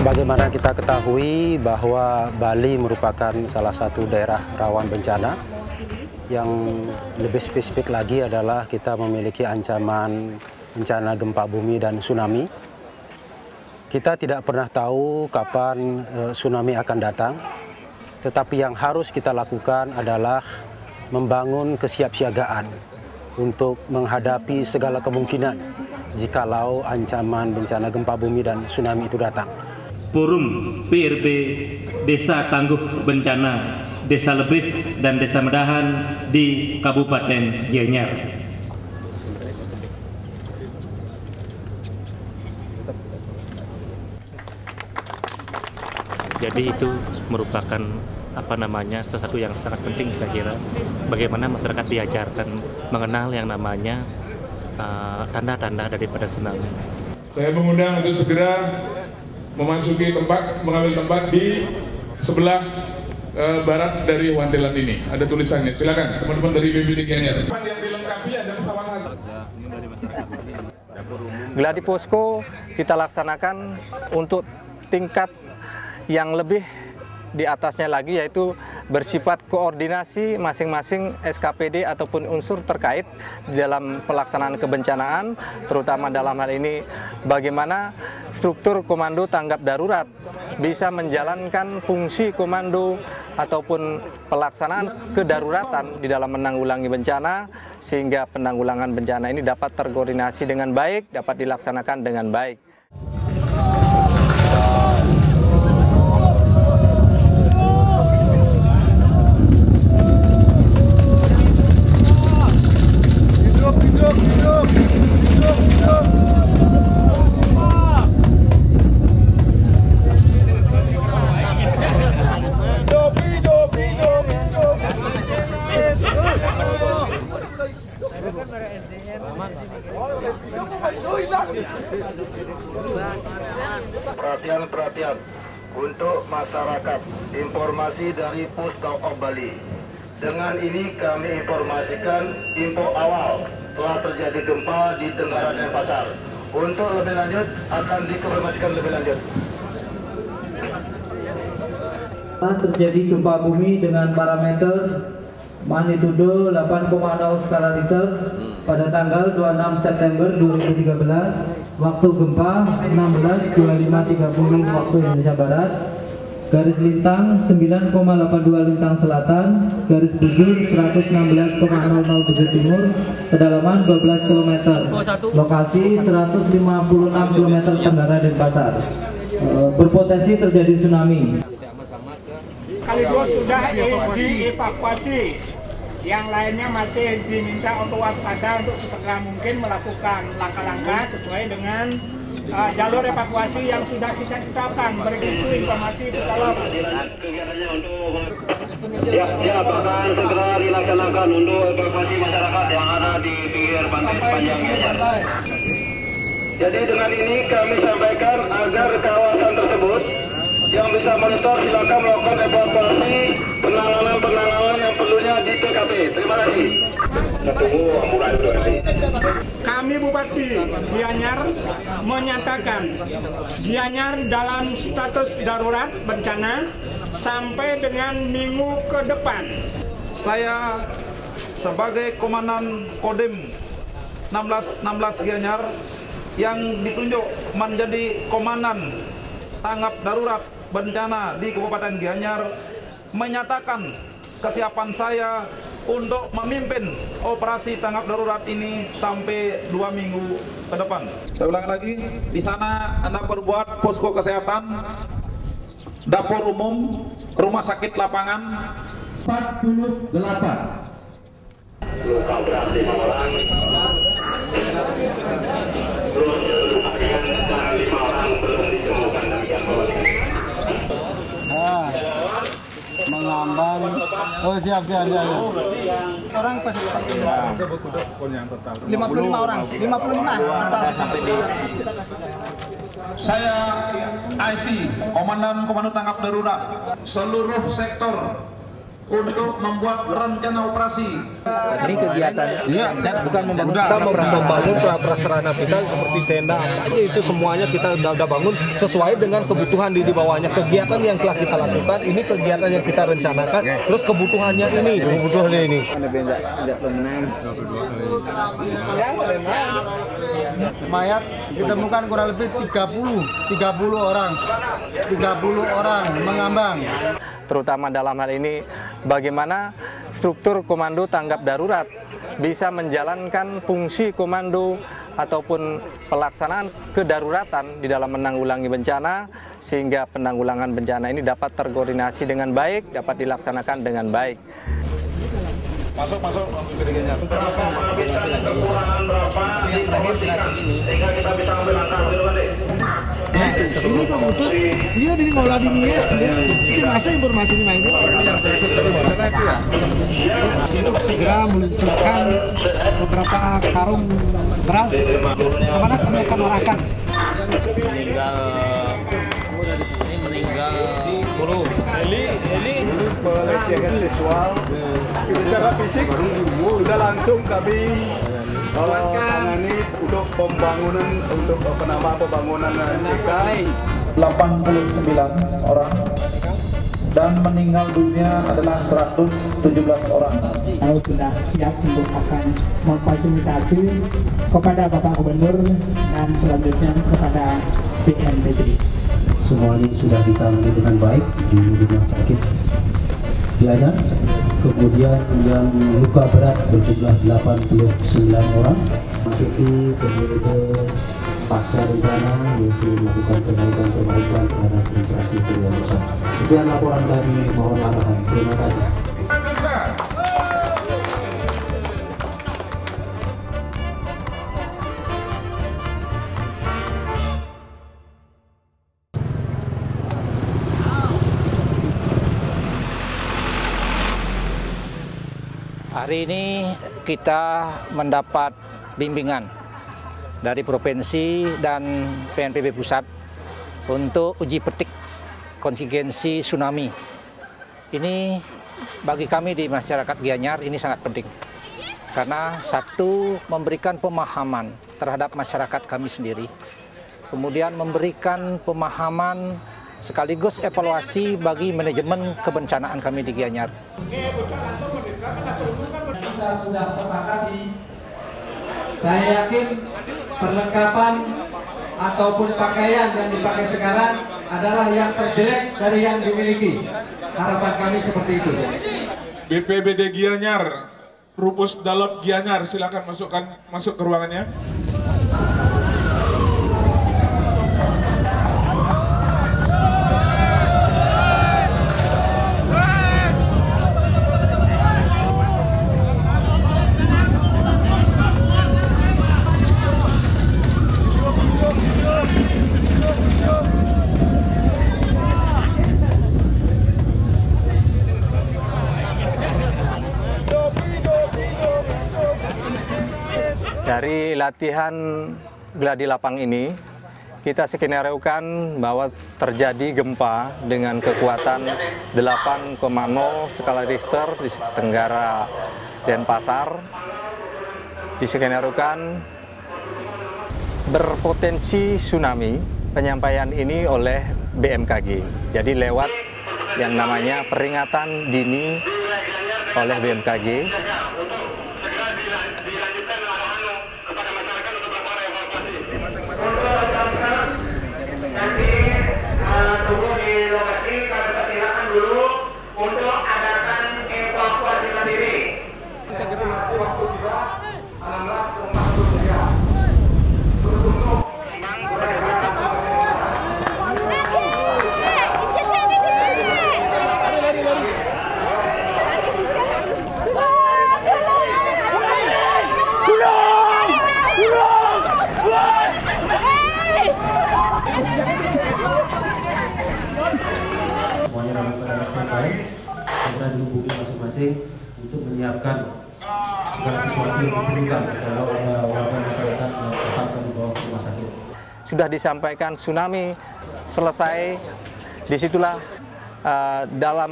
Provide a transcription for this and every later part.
Sebagaimana kita ketahui bahwa Bali merupakan salah satu daerah rawan bencana. Yang lebih spesifik lagi adalah kita memiliki ancaman bencana gempa bumi dan tsunami. Kita tidak pernah tahu kapan tsunami akan datang, tetapi yang harus kita lakukan adalah membangun kesiapsiagaan untuk menghadapi segala kemungkinan jikalau ancaman bencana gempa bumi dan tsunami itu datang. Forum PRB Desa Tangguh Bencana Desa Lebih dan Desa Medahan di Kabupaten Gianyar. Jadi itu merupakan sesuatu yang sangat penting saya kira. Bagaimana masyarakat diajarkan mengenal yang namanya tanda-tanda daripada tsunami. Saya mengundang untuk segera memasuki mengambil tempat di sebelah barat dari wantelan ini. Ada tulisannya. Silakan teman-teman dari BPBD Gianyar. Yang dilengkapi ada pesawat. Gladi Posko kita laksanakan untuk tingkat yang lebih di atasnya lagi, yaitu bersifat koordinasi masing-masing SKPD ataupun unsur terkait di dalam pelaksanaan kebencanaan, terutama dalam hal ini bagaimana struktur komando tanggap darurat bisa menjalankan fungsi komando ataupun pelaksanaan kedaruratan di dalam menanggulangi bencana, sehingga penanggulangan bencana ini dapat terkoordinasi dengan baik, dapat dilaksanakan dengan baik. Perhatian untuk masyarakat, informasi dari Pusdaup Bali. Dengan ini kami informasikan info awal telah terjadi gempa di Tenggara Denpasar. Untuk lebih lanjut akan dikonfirmasikan lebih lanjut. Terjadi gempa bumi dengan parameter magnitudo 8,0 skala Richter pada tanggal 26 September 2013, waktu gempa 16.25.30 waktu Indonesia Barat, garis lintang 9,82 lintang selatan, garis bujur 116,00 bujur timur, kedalaman 12 km, lokasi 156 km tenggara Denpasar, berpotensi terjadi tsunami. Sekaligus sudah dievakuasi, yang lainnya masih diminta untuk waspada untuk sesegera mungkin melakukan langkah-langkah sesuai dengan jalur evakuasi yang sudah kita tetapkan. Begitu informasi Pusdaup. Siap akan segera dilaksanakan untuk evakuasi masyarakat yang ada di pinggir pantai sepanjang Gianyar. Jadi dengan ini kami sampaikan agar kawasan tersebut yang bisa monitor silakan melakukan evakuasi penanganan yang perlunya di TKP. Terima kasih. Kami Bupati Gianyar menyatakan Gianyar dalam status darurat bencana sampai dengan minggu ke depan. Saya sebagai Komandan Kodim 1616 Gianyar yang ditunjuk menjadi Komandan Tanggap Darurat Bencana di Kabupaten Gianyar menyatakan kesiapan saya untuk memimpin operasi tanggap darurat ini sampai 2 minggu ke depan. Saya ulang lagi, di sana Anda berbuat posko kesehatan, dapur umum, rumah sakit lapangan 48. Luka berat 5 orang. Oh siap. Orang pas 55 orang, 55 total. Saya IC, Komandan Komando Tanggap Darurat, seluruh sektor untuk membuat rencana operasi. Ini kegiatan bukan membangun, kita membangun prasarana kita seperti tenda apa aja itu semuanya kita udah bangun sesuai dengan kebutuhan di bawahnya. Kegiatan yang telah kita lakukan ini kegiatan yang kita rencanakan, terus kebutuhannya ini. Mayat ditemukan kurang lebih 30 orang mengambang. Terutama dalam hal ini bagaimana struktur komando tanggap darurat bisa menjalankan fungsi komando ataupun pelaksanaan kedaruratan di dalam menanggulangi bencana sehingga penanggulangan bencana ini dapat terkoordinasi dengan baik, dapat dilaksanakan dengan baik. Masuk kedengarannya. Sehingga kita bisa ambil langkah ini keputus, dia di ngolah di dia, si masa informasi ini mainnya. Untuk segera meluncurkan beberapa karung beras, kemana kami akan arahkan. Meninggal 10. Ini pelecehan seksual. Secara fisik sudah langsung kami tangani untuk pembangunan pembangunan JK 89 orang dan meninggal dunia adalah 117 orang. Kalau sudah siap untuk akan memfasilitasi kepada Bapak Gubernur dan selanjutnya kepada BNPB. Semuanya sudah ditangani dengan baik di rumah sakit Gianyar. Kemudian yang luka berat berjumlah 89 orang. Masuki kemudian pasca bencana yaitu melakukan perbaikan terhadap infrastruktur yang rusak. Sekian laporan kami, mohon arahan. Terima kasih. Hari ini kita mendapat bimbingan dari Provinsi dan PNPB Pusat untuk uji petik kontingensi tsunami. Ini bagi kami di masyarakat Gianyar ini sangat penting. Karena satu, memberikan pemahaman terhadap masyarakat kami sendiri. Kemudian memberikan pemahaman sekaligus evaluasi bagi manajemen kebencanaan kami di Gianyar. Kita sudah sepakati, saya yakin perlengkapan ataupun pakaian yang dipakai sekarang adalah yang terjelek dari yang dimiliki. Harapan kami seperti itu. BPBD Gianyar, Rupus Dalot Gianyar, silakan masuk ke ruangannya. Dari latihan gladi lapang ini, kita skenario-kan bahwa terjadi gempa dengan kekuatan 8,0 skala Richter di Tenggara Denpasar. Diskenario-kan berpotensi tsunami, penyampaian ini oleh BMKG. Jadi lewat yang namanya peringatan dini oleh BMKG. Tunggu di lokasi, kami persilakan dulu untuk adakan evakuasi mandiri. Semuanya dalam keadaan standby. segera dihubungi masing-masing untuk menyiapkan segala sesuatu yang diperlukan kalau ada warga masyarakat yang terpaksa dibawa ke rumah sakit. Sudah disampaikan tsunami selesai, disitulah dalam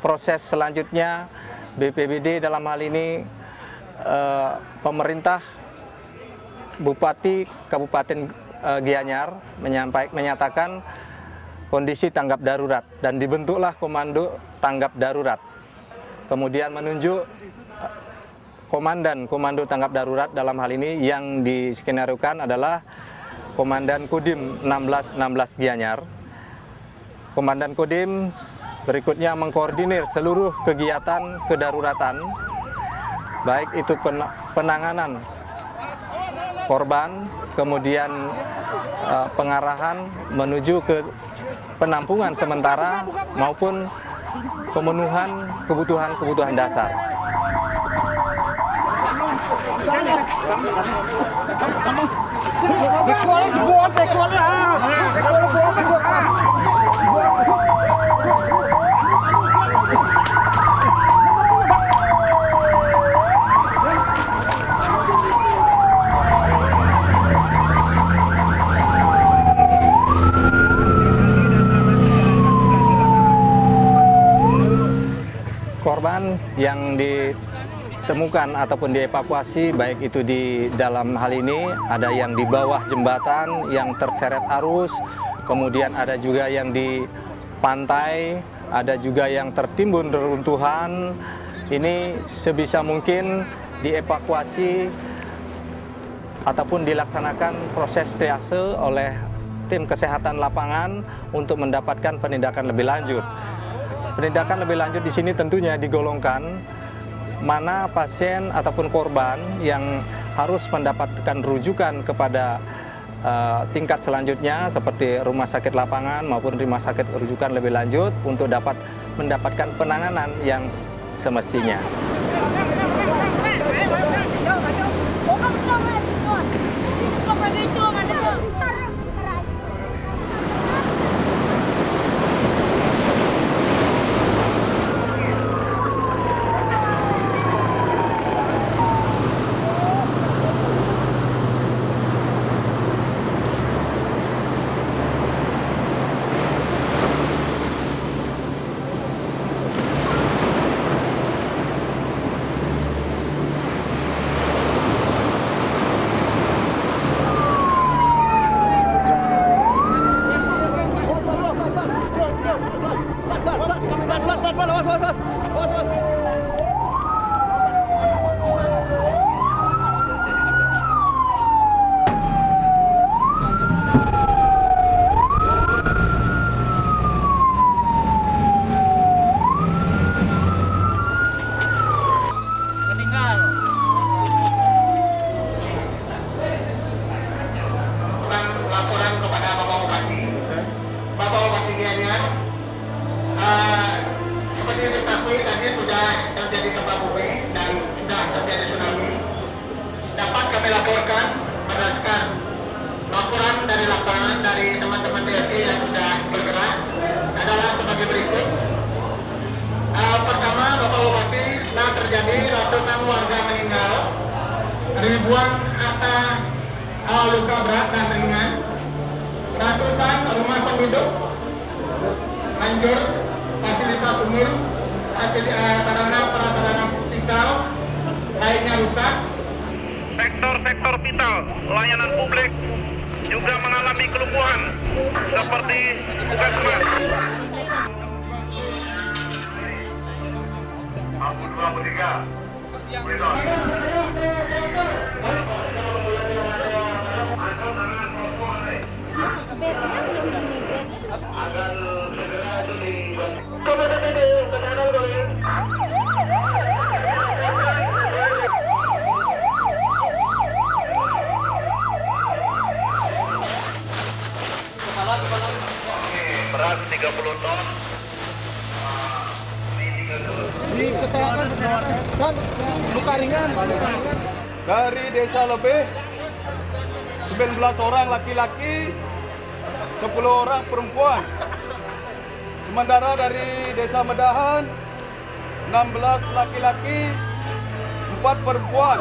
proses selanjutnya BPBD dalam hal ini pemerintah Bupati Kabupaten Gianyar menyatakan kondisi tanggap darurat dan dibentuklah komando tanggap darurat. Kemudian menunjuk komandan komando tanggap darurat dalam hal ini yang diskenariokan adalah Komandan Kodim 1616 Gianyar. Komandan Kodim berikutnya mengkoordinir seluruh kegiatan kedaruratan, baik itu penanganan korban, kemudian pengarahan menuju ke penampungan sementara maupun pemenuhan kebutuhan dasar. Korban yang ditemukan ataupun dievakuasi, baik itu di dalam hal ini ada yang di bawah jembatan yang terseret arus, kemudian ada juga yang di pantai, ada juga yang tertimbun reruntuhan. Ini sebisa mungkin dievakuasi ataupun dilaksanakan proses triase oleh tim kesehatan lapangan untuk mendapatkan penindakan lebih lanjut. Penindakan lebih lanjut di sini tentunya digolongkan mana pasien ataupun korban yang harus mendapatkan rujukan kepada tingkat selanjutnya seperti rumah sakit lapangan maupun rumah sakit rujukan lebih lanjut untuk dapat mendapatkan penanganan yang semestinya. Ribuan harta luka berat dan ringan, ratusan rumah penduduk hancur, fasilitas umum, sarana prasarana vital lainnya rusak. Sektor-sektor vital layanan publik juga mengalami kelumpuhan seperti puskesmas. 30 ton. Di kesehatan kan luka ringan. Dari desa lebih 19 orang laki-laki, 10 orang perempuan. Sementara dari desa Medahan 16 laki-laki, 4 perempuan.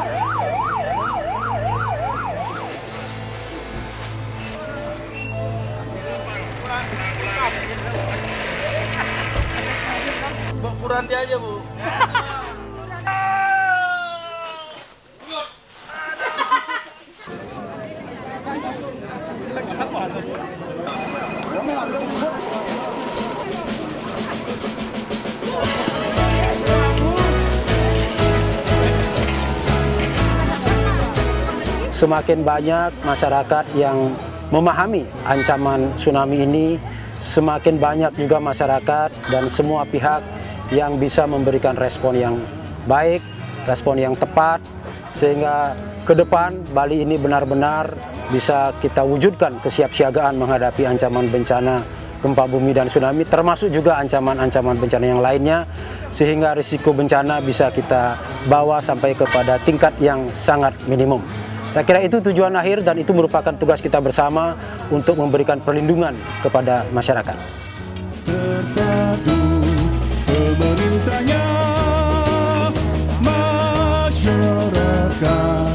Ukuran dia aja, Bu. Semakin banyak masyarakat yang memahami ancaman tsunami ini, semakin banyak juga masyarakat dan semua pihak yang bisa memberikan respon yang baik, respon yang tepat, sehingga ke depan Bali ini benar-benar bisa kita wujudkan kesiapsiagaan menghadapi ancaman bencana gempa bumi dan tsunami, termasuk juga ancaman-ancaman bencana yang lainnya, sehingga risiko bencana bisa kita bawa sampai kepada tingkat yang sangat minimum. Saya kira itu tujuan akhir dan itu merupakan tugas kita bersama untuk memberikan perlindungan kepada masyarakat. Terpadu pemerintahnya, masyarakat